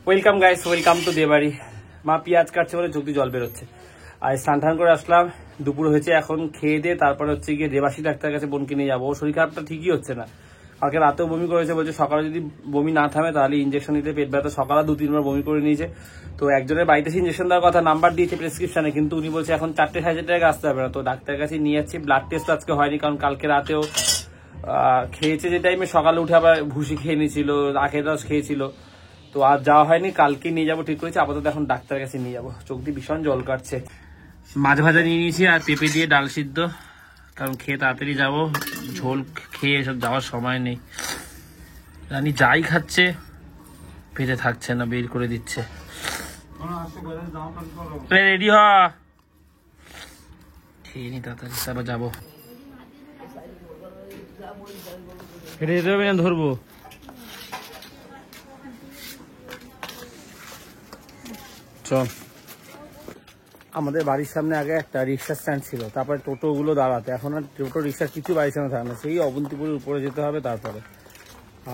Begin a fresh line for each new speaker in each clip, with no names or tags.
Welcome guys, welcome to দেবাড়ি। মা পেঁয়াজ কাটছে বলে চোখ দিয়ে জল বেরোচ্ছে। আর স্নান টান করে আসলাম, দুপুর হয়েছে, এখন খেয়ে দিয়ে তারপরে হচ্ছে গিয়ে দেবাশী ডাক্তারের কাছে বোনকে নিয়ে যাবো। ও শরীর খারাপটা ঠিকই হচ্ছে না, কালকে রাতেও বমি করেছে, বলছে সকালে যদি বমি না থামে তাহলে ইঞ্জেকশন নিতে, পেট ব্যথা সকালে 2-3 বার বমি করে নিয়েছে। তো একজনের বাড়িতে ইঞ্জেকশন দেওয়ার কথা, নাম্বার দিয়েছে প্রেসক্রিপশনে, কিন্তু উনি বলছে এখন 4-5,000 টাকা আসতে হবে না। তো ডাক্তারের কাছে নিয়ে যাচ্ছি। ব্লাড টেস্ট আজকে হয়নি, কারণ কালকে রাতেও খেয়েছে যে টাইমে, সকালে উঠে আবার ভুসি খেয়ে নিয়েছিল, আখের রস খেয়েছিল। তো আর যাওয়া হয়নি, কালকে নিয়ে যাবো ঠিক করেছি। আপাতত এখন ডাক্তারের কাছে নিয়ে যাবো। চোখ দিয়ে ভীষণ জল কাটছে। মাছ ভাজা নিয়ে নিয়েছি আর পেঁপে দিয়ে ডাল সিদ্ধ, কারণ খেয়ে তাড়াতাড়ি যাবো। ঝোল খেয়ে এসব যাওয়ার সময় নেই। রানী যাই খাচ্ছে পেটে থাকছে না, বের করে দিচ্ছে। রেডি হ, খেয়ে নি তাড়াতাড়ি, তারপর যাবো। হেঁটে যেতে হবে না, ধরবো। চল। আমাদের বাড়ির সামনে আগে একটা রিক্সা স্ট্যান্ড ছিল, তারপরে টোটো গুলো দাঁড়াতে, এখন আর টোটো রিক্সার কিছু বাড়ির সামনে থাকে না, সেই অবন্তিপুরের উপরে যেতে হবে তারপরে।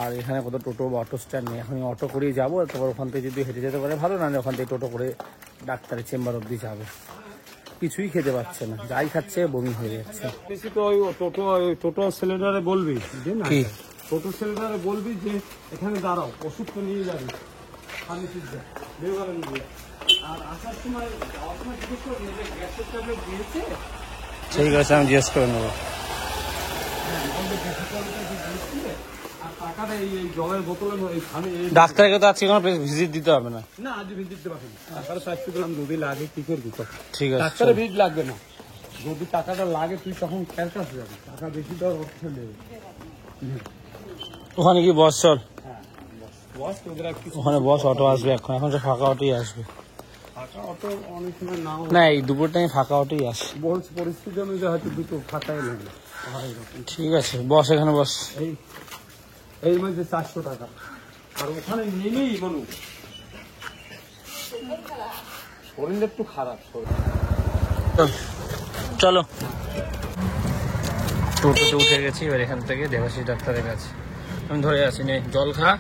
আর এখানে কত টোটো বা অটো স্ট্যান্ড নেই, এখন অটো করেই যাবো। তারপর ওখান থেকে যদি হেঁটে যেতে পারে ভালো, না ওখান থেকে টোটো করে ডাক্তারের চেম্বার অব্দি যাবে। কিছুই খেতে পাচ্ছে না, যাই খাচ্ছে বমি হয়ে যাচ্ছে।
বেশি তো ওই টোটো সিলিন্ডারে বলবি যে না, টোটো সিলিন্ডারে বলবি যে এখানে দাঁড়াও, ওষুধ তো নিয়ে যাবি, আর আসার সময় যাওয়ার সময় জিজ্ঞেস করবি যে গ্যাসের ট্যাবলেট দিয়েছে।
ঠিক আছে, আমি জিজ্ঞেস করে নেবো। ডাক্তারকে তো আজকে কোনো ভিজিট দিতে হবে না।
না, আজ ভিজিট দিতে পারবি না, টাকাটা চাইতে দিলাম, যদি লাগে কি করবি তো।
ঠিক আছে,
ডাক্তারের ভিজিট লাগবে না, যদি টাকাটা লাগে তুই তখন ক্যাশ কাছে যাবি, টাকা বেশি দেওয়ার অর্থ নেই।
ওখানে কি বস? চল
ওখানে
ওখানে বস, অটো আসবে এখন, এখন তো ফাঁকা অটোই আসবে।
ফাঁকা অটো অনেক সময় নাও
না, এই দুপুর টাইমে ফাঁকা অটোই আসে।
বলছে পরিস্থিতি অনুযায়ী হয়তো দুটো ফাঁকাই লাগবে।
ঠিক আছে, বস এখানে বস।
এই মধ্যে 400 টাকা, আর ওখানে নেমেই বলুন শরীর একটু খারাপ।
চলো, টোটোতে উঠে গেছি, এবার এখান থেকে দেবাশীষ ডাক্তারের কাছে। আমি ধরে আছি, নে জল খা।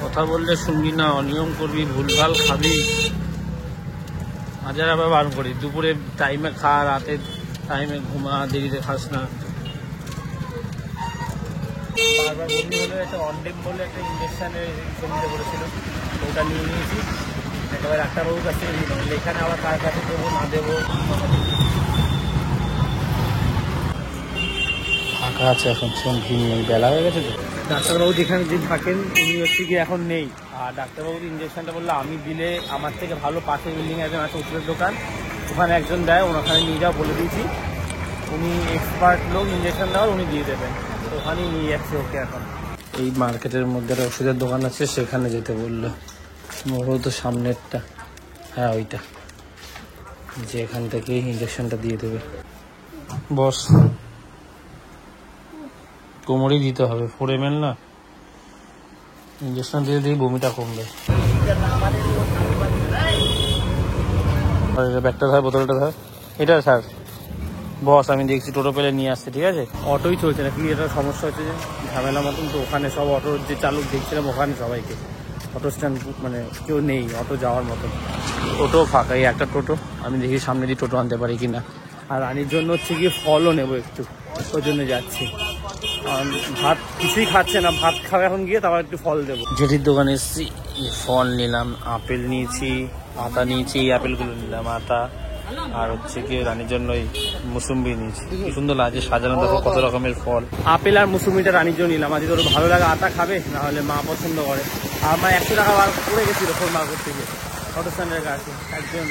কথা বললে শুনবি না, অনিয়ম করবি, ভুলভাল খাবি। হাজার আবার বারণ করি, দুপুরে টাইমে খা, রাতে টাইমে ঘুমা, দেরিতে খাস না। বারবার বমি হলে একটা অনডেম বলে একটা ইঞ্জেকশনের জমিতে পড়েছিল, ওটা নিয়ে নিয়েছি। একেবারে ডাক্তারবাবুর কাছ থেকে নিয়ে নেবো, এখানে আবার কার কাছে দেবো না দেবো। ফাঁকা আছে এখন, সেরকম ভিড় নেই, বেলা হয়ে গেছে তো। ডাক্তারবাবু যেখানে যে থাকেন উনি হচ্ছে কি এখন নেই। আর ডাক্তারবাবুর ইঞ্জেকশনটা বললো আমি দিলে, আমার থেকে ভালো পাশে বিল্ডিং একজন আছে ওষুধের দোকান, ওখানে একজন দেয়, ওখানে নিয়ে যাও বলে দিয়েছি। উনি এক্সপার্ট লোক ইঞ্জেকশন দেওয়ার, উনি দিয়ে দেবেন। তো ওখানেই নিয়ে যাচ্ছে ওকে এখন। এই মার্কেটের মধ্যে একটা ওষুধের দোকান আছে, সেখানে যেতে বললো। মোড়ও তো সামনেরটা, হ্যাঁ ওইটা, যে এখান থেকে ইঞ্জেকশনটা দিয়ে দেবে। বস, কোমরই দিতে হবে, 4 ml না, ইঞ্জেকশন দিয়ে দিই বমিটা কমবে। ব্যাগটা ধর, বোতলটা ধর, এটা স্যার। বস, আমি দেখছি টোটো পেলে নিয়ে আসছে, ঠিক আছে। অটোই চলছে না, কি এটা সমস্যা হচ্ছে যে ঝামেলা মতন। তো ওখানে সব অটোর যে চালক দেখছিলাম, ওখানে সবাইকে, অটো স্ট্যান্ড মানে কেউ নেই অটো যাওয়ার মতন। টোটো ফাঁকা, এই একটা টোটো, আমি দেখি সামনে দিয়ে টোটো আনতে পারি কিনা। আর রানির জন্য হচ্ছে গিয়ে ফলও নেবো একটু, ওই জন্য যাচ্ছি। ভাত কিছুই খাচ্ছে না, ভাত খাবে এখন গিয়ে, তারপর একটু ফল দেবো। জেঠির দোকানে এসেছি, ফল নিলাম, আপেল নিয়েছি, আতা নিয়েছি, এই আপেলগুলো নিলাম, আতা। আর হচ্ছে কি রানীর জন্য ওই মুসুম্বি নিয়েছি। কি সুন্দর লাগছে সাজানো, দেখো কত রকমের ফল। আপেল আর মুসুম্বিটা রানীর জন্য নিলাম, আজ তোর ভালো লাগে, আতা খাবে, না হলে মা পছন্দ করে। আর আমার 100 টাকা বার পড়ে গেছিল ফোন বার করতে গিয়ে অটো স্ট্যান্ডের কাছে। একজন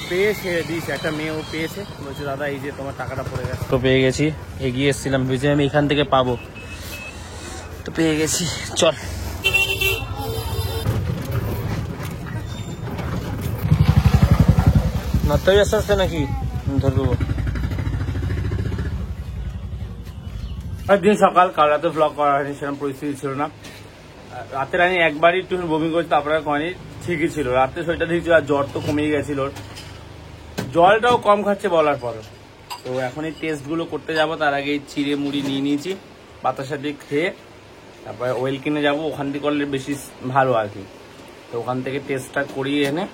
পেয়েছে, দিয়েছে, একটা মেয়েও পেয়েছে, বলছে দাদা এই যে তোমার টাকাটা পড়ে গেছে। তো পেয়ে গেছি, এগিয়ে এসেছিলাম, ভেবেছি আমি এখান থেকে পাবো, তো পেয়ে গেছি। চল, নর্তাবি আস্তে আস্তে নাকি ধরে দেবো। দিন সকাল, কাল রাতে ব্লগ করা হয়নি, সেরকম পরিস্থিতি ছিল না। রাতে রানি একবারই একটু বমি করছে, তারপরে কয়নি, ঠিকই ছিল। রাতে শরীরটা ঠিক ছিল, আর জ্বর তো কমেই গেছিল, জলটাও কম খাচ্ছে বলার পর। তো এখন এই টেস্টগুলো করতে যাবো, তার আগে চিড়ে মুড়ি নিয়ে নিয়েছি, বাতাসা দিয়ে খেয়ে তারপরে ওয়েল কিনে যাবো, ওখান থেকে করলে বেশি ভালো আর কি। তো ওখান থেকে টেস্টটা করিয়ে এনে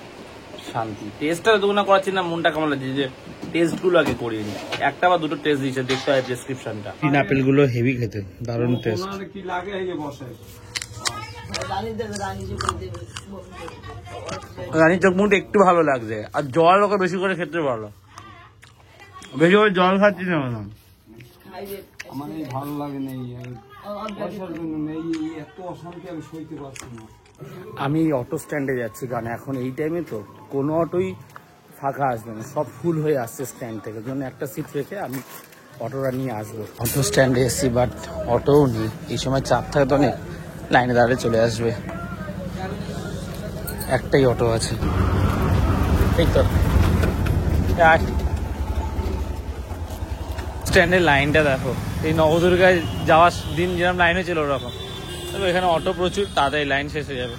শান্তি। টেস্টটা যতক্ষণ করাচ্ছি না মনটা কেমন লাগছে যে টেস্টগুলো আগে করিয়ে নিই। একটা বা দুটো টেস্ট দিয়েছে, দেখতে হয় প্রেসক্রিপশনটা। গ্রিন আপেলগুলো হেভি খেতে, দারুণ টেস্ট।
কি লাগে এই যে বসে
রানীর চোখ মুখটা একটু ভালো লাগছে, আর জল ওকে বেশি করে খেতে ভালো, বেশি করে জল খাচ্ছি না
আমার এই ভালো লাগে না, পয়সার জন্য নেই, এত অশান্তি আমি সইতে পারছি না।
আমি অটো স্ট্যান্ডে যাচ্ছি, কারণ এখন এই টাইমে তো কোনো অটোই ফাঁকা আসবে না, সব ফুল হয়ে আসছে স্ট্যান্ড থেকে। জন্য একটা সিট রেখে আমি অটোটা নিয়ে আসবো। অটো স্ট্যান্ডে এসেছি, বাট অটোও নেই। এই সময় চাপ থাকে তো অনেক, লাইনে দাঁড়িয়ে চলে আসবে। একটাই অটো আছে, এই তো স্ট্যান্ডের লাইনটা দেখো। এই নবদুর্গায় যাওয়ার দিন যেরকম লাইন হয়েছিল ওরকম। তবে এখানে অটো প্রচুর, তাড়াতাড়ি লাইন শেষ হয়ে যাবে।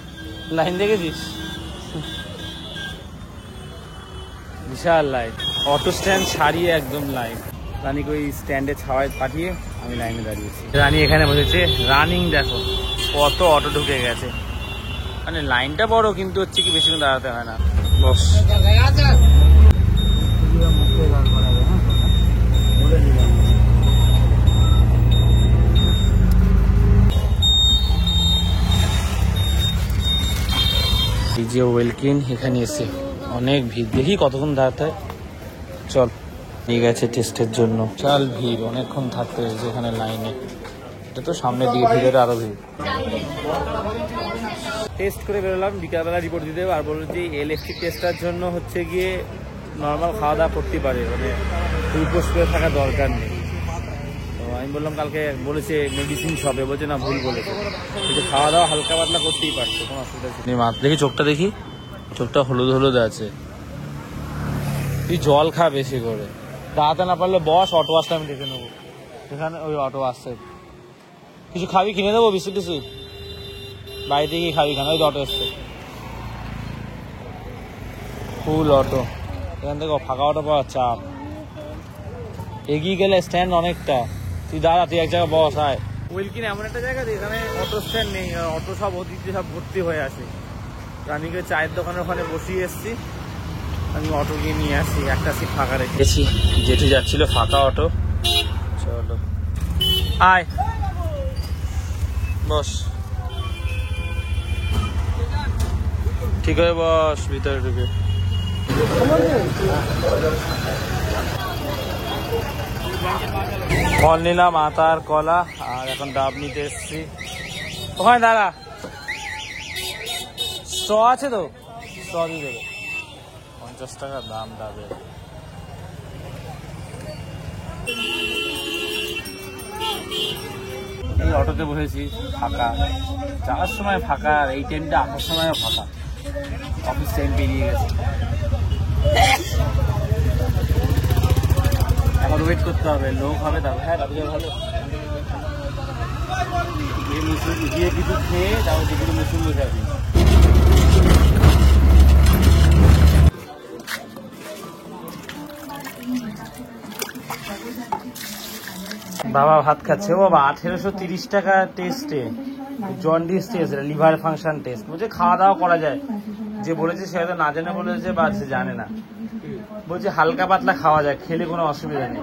লাইন দেখেছিস, বিশাল লাইন। অটো স্ট্যান্ড ছাড়িয়ে একদম লাইন। রানীকে ওই স্ট্যান্ডে ছাওয়ায় পাঠিয়ে আমি লাইনে দাঁড়িয়েছি। রানী এখানে বসেছে, রানিং দেখো কত অটো ঢুকে গেছে। মানে লাইনটা বড়, কিন্তু হচ্ছে কি বেশিক্ষণ দাঁড়াতে হয় না। বস এই যে ওয়েলকিন, এখানে এসে অনেক ভিড়, দেখি কতক্ষণ দাঁড়াতে হয়। চল, নিয়ে গেছে টেস্টের জন্য। চল, ভিড় অনেকক্ষণ থাকতে হয়েছে এখানে লাইনে। এটা তো সামনের দিকে, ভিড়ের আরো ভিড়। টেস্ট করে বেরোলাম, বিকালবেলা রিপোর্ট দিতে হবে। আর বললো যে এলএফটি টেস্টার জন্য হচ্ছে গিয়ে নর্মাল খাওয়া দাওয়া করতে পারে, মানে উপোস করে থাকা দরকার নেই। তো আমি বললাম কালকে বলেছে মেডিসিন শপে, বলছে না ভুল বলেছে, কিন্তু খাওয়া দাওয়া হালকা পাতলা করতেই পারছে, কোনো অসুবিধা নেই। মাথা দেখি, চোখটা দেখি, চোখটা হলুদ হলুদ আছে। তুই জল খা বেশি করে, দাঁড়াতে না পারলে বস, অটো আসলে আমি দেখে নেবো। সেখানে ওই অটো আসছে, কিছু খাবি কিনে দেবো, বিস্কুট টিস্কুট বাড়িতে গিয়ে খাবি খান। ওই অটো এসছে, ফুল অটো। এখান থেকে ফাঁকা অটো পাওয়ার চাপ। এগিয়ে গেলে স্ট্যান্ড অনেকটা, তুই দাঁড়া, তুই এক জায়গায় বস। আয়, ওয়েলকিন এমন একটা জায়গা যেখানে অটো স্ট্যান্ড নেই, অটো সব অতিথি সব ভর্তি হয়ে আসে। রানীকে চায়ের দোকানের ওখানে বসিয়ে এসছি, আমি অটো গিয়ে নিয়ে আসি, একটা সিট ফাঁকা রেখেছি। যেটু যাচ্ছিল ফাঁকা অটো। চলো আয়, বস, ঠিক হয়ে বস, ভিতরে ঢুকে। ফল নিলাম, আতার কলা, আর এখন ডাব নিতে এসছি। ওখানে দাঁড়া, শ আছে তো, শ দিয়ে দেবে। 50 টাকা দাম ডাবের। এই অটোতে বসেছি, ফাঁকা, যাওয়ার সময় ফাঁকা, আর এই ট্রেনটা আসার সময়ও ফাঁকা। অফিস টাইম পেরিয়ে গেছে, এখন ওয়েট করতে হবে, লোক হবে তারপর। হ্যাঁ, রাবিজা ভালো গিয়ে কিছু খেয়ে তারপর কিছু মুসুম বসে আছি। বাবা ভাত খাচ্ছে। ও বাবা, 1830 টাকা টেস্টে, jaundice test, liver function test. বলছে খাওয়া দাওয়া করা যায়, যে বলেছে সে হয়তো না জেনে বলেছে বা সে জানে না। বলছে হালকা পাতলা খাওয়া যায়, খেলে কোনো অসুবিধা নেই।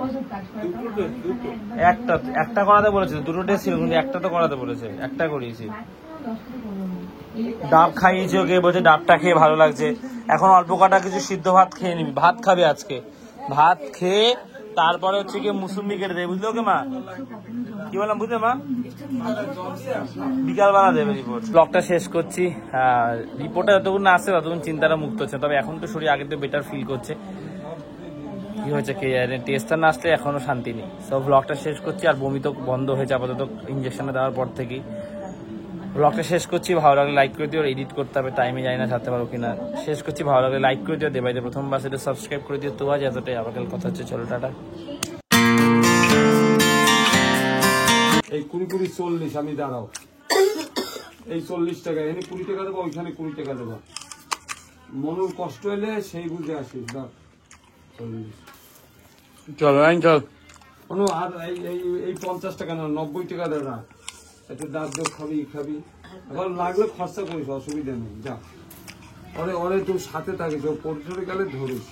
একটা করাতে বলেছে, দুটো টেস্ট ছিল কিন্তু একটা তো করাতে বলেছে, একটা করিয়েছি। ডাব খাইয়েছি ওকে, বলছে ডাবটা খেয়ে ভালো লাগছে। এখন অল্প কটা কিছু সিদ্ধ ভাত খেয়ে নিবি, ভাত খাবে আজকে। ভাত খেয়ে তারপরে হচ্ছে কি মুসুম্বি কেটে দেবে, বুঝলো ওকে মা? কি বললাম বুঝলে মা? বিকালবেলা দেবে রিপোর্ট। ব্লগটা শেষ করছি। রিপোর্টটা যতক্ষণ না আসছে ততক্ষণ চিন্তাটা মুক্ত হচ্ছে, তবে এখন তো শরীর আগের থেকে বেটার ফিল করছে। কি হয়েছে কে জানে, টেস্টটা না আসলে এখনো শান্তি নেই। সব ব্লগটা শেষ করছি, আর বমি তো বন্ধ হয়েছে আপাতত ইঞ্জেকশনটা দেওয়ার পর থেকেই। ব্লগটা শেষ করছি, ভালো লাগলে লাইক করে দিও, এডিট করতে হবে, টাইমে জানি না ছাড়তে পারবো কিনা। শেষ করছি, ভালো লাগলে লাইক করে দিও, দেবাইতে প্রথমবার সেটা সাবস্ক্রাইব করে দিও। তো আজ এতটাই, আবার কাল কথা হচ্ছে, চলো টাটা।
এই 20-40 আমি দাঁড়াও, এই 40 টাকা, এখানে 20 টাকা দেবো, ওইখানে 20 টাকা দেবো। মনুর কষ্ট হলে সেই বুঝে আসিস।
চলো চল,
আর এই 50 টাকা না, 90 টাকা দেবে না। একটু দাঁত দোক খাবি খাবি, এবার লাগলে খরচা করিস, অসুবিধা নেই। যা ওরে তুই সাথে থাকিস, ও পরিচয় গেলে ধরিস।